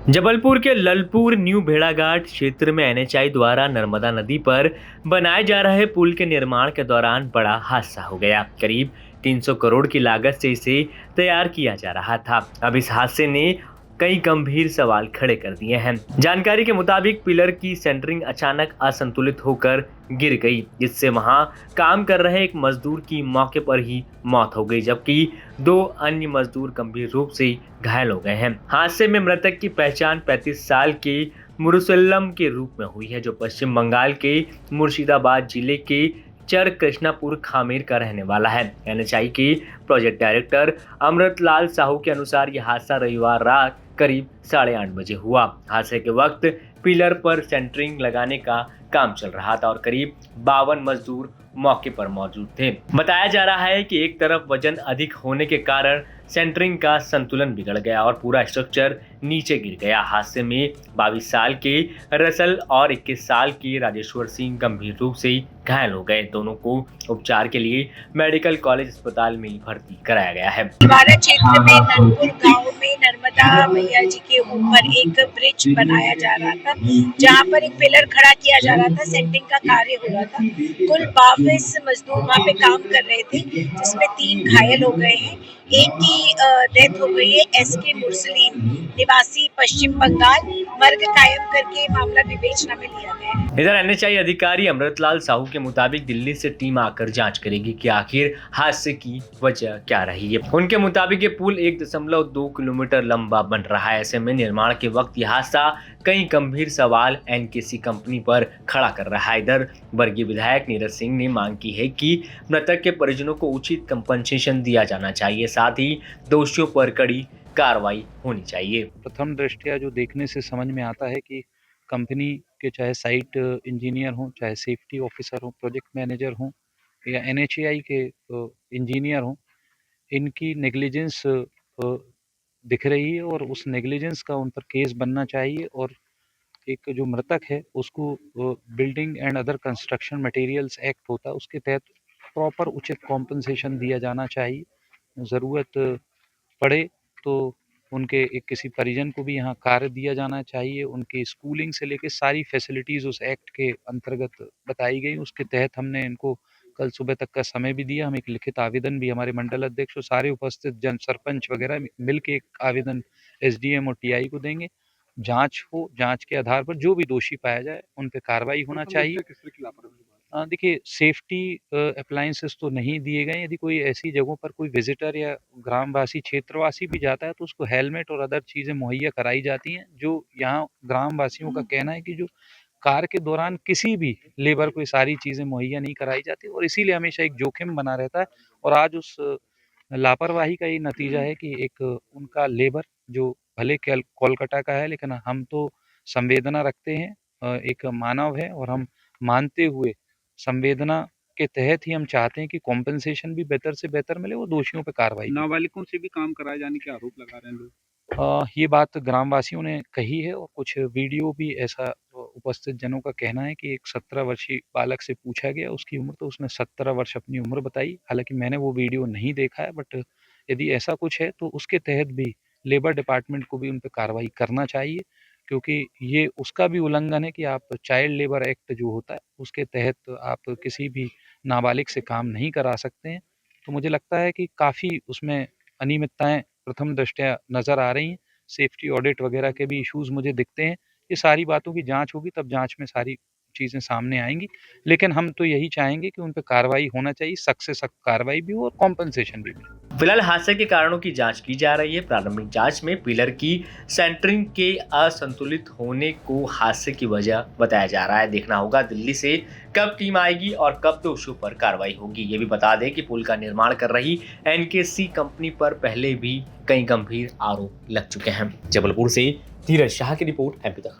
जबलपुर के ललपुर न्यू भेड़ाघाट क्षेत्र में एनएचआई द्वारा नर्मदा नदी पर बनाए जा रहे पुल के निर्माण के दौरान बड़ा हादसा हो गया। करीब 300 करोड़ की लागत से इसे तैयार किया जा रहा था। अब इस हादसे ने कई गंभीर सवाल खड़े कर दिए हैं। जानकारी के मुताबिक पिलर की सेंटरिंग अचानक असंतुलित होकर गिर गई, जिससे वहां काम कर रहे एक मजदूर की मौके पर ही मौत हो गई, जबकि 2 अन्य मजदूर गंभीर रूप से घायल हो गए हैं। हादसे में मृतक की पहचान 35 साल के मुरुसल्लम के रूप में हुई है, जो पश्चिम बंगाल के मुर्शिदाबाद जिले के चर कृष्णापुर खामेर का रहने वाला है। एनएचआई के प्रोजेक्ट डायरेक्टर अमृतलाल साहू के अनुसार यह हादसा रविवार रात करीब 8:30 बजे हुआ। हादसे के वक्त पिलर पर सेंटरिंग लगाने का काम चल रहा था और करीब 52 मजदूर मौके पर मौजूद थे। बताया जा रहा है कि एक तरफ वजन अधिक होने के कारण सेंटरिंग का संतुलन बिगड़ गया और पूरा स्ट्रक्चर नीचे गिर गया। हादसे में 22 साल के रसल और 21 साल के राजेश्वर सिंह गंभीर रूप से घायल हो गए। दोनों को उपचार के लिए मेडिकल कॉलेज अस्पताल में भर्ती कराया गया है। हमारे क्षेत्र में ननपुर गांव में नर्मदा मैया जी के ऊपर एक ब्रिज बनाया जा रहा था, जहां पर एक पिलर खड़ा किया जा रहा था। सेंटिंग का कार्य हो रहा था। कुल 22 मजदूर वहां पे काम कर रहे थे, जिसमें 3 घायल हो गए हैं। एक की डेथ हो गई है। एसके मुरसलीम निवासी पश्चिम बंगाल, मर्ग कायम करके मामला विवेचना में लिया गया है। इधर एनएचआई अधिकारी अमृतलाल साहू के मुताबिक दिल्ली से टीम आकर जांच करेगी कि आखिर हादसे की वजह क्या रही है। उनके मुताबिक ये पुल 1.2 किलोमीटर लंबा बन रहा है। ऐसे में निर्माण के वक्त यह हादसा कई गंभीर सवाल एनकेसी कंपनी पर खड़ा कर रहा है। इधर वर्गीय विधायक नीरज सिंह ने मांग की है कि मृतक के परिजनों को उचित कंपनसेशन दिया जाना चाहिए, साथ ही दोषियों पर कड़ी कार्रवाई होनी चाहिए। प्रथम दृष्टया जो देखने से समझ में आता है कि कंपनी के चाहे साइट इंजीनियर हों, चाहे सेफ्टी ऑफिसर हों, प्रोजेक्ट मैनेजर हों या एनएचएआई के इंजीनियर हों, इनकी नेग्लिजेंस दिख रही है और उस नेग्लिजेंस का उन पर केस बनना चाहिए और एक जो मृतक है उसको building and other construction materials act होता है, उसके तहत प्रॉपर उचित कॉम्पनसेशन दिया जाना चाहिए। ज़रूरत पड़े तो उनके एक किसी परिजन को भी यहाँ कार्य दिया जाना चाहिए। उनकी स्कूलिंग से लेके सारी फैसिलिटीज़ उस एक्ट के अंतर्गत बताई गई। उसके तहत हमने इनको कल सुबह तक का समय भी दिया। हम एक लिखित आवेदन भी हमारे मंडल अध्यक्ष और सारे उपस्थित जन सरपंच वगैरह मिल के एक आवेदन एसडीएम और टीआई को देंगे। जांच हो, जांच के आधार पर जो भी दोषी पाया जाए उन पे कार्रवाई होना चाहिए। देखिए, सेफ्टी अप्लायंसेस तो नहीं दिए गए। यदि कोई ऐसी जगहों पर कोई विजिटर या ग्रामवासी क्षेत्रवासी भी जाता है तो उसको हेलमेट और अदर चीज़ें मुहैया कराई जाती हैं। जो यहाँ ग्रामवासियों का कहना है कि जो कार्य के दौरान किसी भी लेबर को ये सारी चीज़ें मुहैया नहीं कराई जाती और इसीलिए हमेशा एक जोखिम बना रहता है और आज उस लापरवाही का ये नतीजा है कि एक उनका लेबर जो भले कोलकाता का है, लेकिन हम तो संवेदना रखते हैं, एक मानव है और हम मानते हुए संवेदना के तहत ही हम चाहते हैं कि कॉम्पेंसेशन भी बेहतर से बेहतर मिले और दोषियों पे कार्रवाई। नाबालिगों से भी काम कराए जाने के आरोप लगा रहे हैं लोग। ये बात ग्रामवासियों ने कही है और कुछ वीडियो भी ऐसा उपस्थित जनों का कहना है कि एक 17 वर्षीय बालक से पूछा गया उसकी उम्र, तो उसने 17 वर्ष अपनी उम्र बताई। हालांकि मैंने वो वीडियो नहीं देखा है, बट यदि ऐसा कुछ है तो उसके तहत भी लेबर डिपार्टमेंट को भी उन पर कार्रवाई करना चाहिए, क्योंकि ये उसका भी उल्लंघन है कि आप चाइल्ड लेबर एक्ट जो होता है उसके तहत आप किसी भी नाबालिग से काम नहीं करा सकते हैं। तो मुझे लगता है कि काफ़ी उसमें अनियमितताएं प्रथम दृष्टया नज़र आ रही हैं। सेफ्टी ऑडिट वगैरह के भी इश्यूज़ मुझे दिखते हैं। ये सारी बातों की जांच होगी, तब जांच में सारी चीज़ें सामने आएँगी। लेकिन हम तो यही चाहेंगे कि उन पे कार्रवाई होना चाहिए, सख्त से सख्त कार्रवाई भी हो और कॉम्पेंसेशन भी मिले। फिलहाल हादसे के कारणों की जांच की जा रही है। प्रारंभिक जांच में पिलर की सेंटरिंग के असंतुलित होने को हादसे की वजह बताया जा रहा है। देखना होगा दिल्ली से कब टीम आएगी और कब दोषियों पर कार्रवाई होगी। ये भी बता दें कि पुल का निर्माण कर रही एनकेसी कंपनी पर पहले भी कई गंभीर आरोप लग चुके हैं। जबलपुर से धीरज शाह की रिपोर्ट एमपी तक।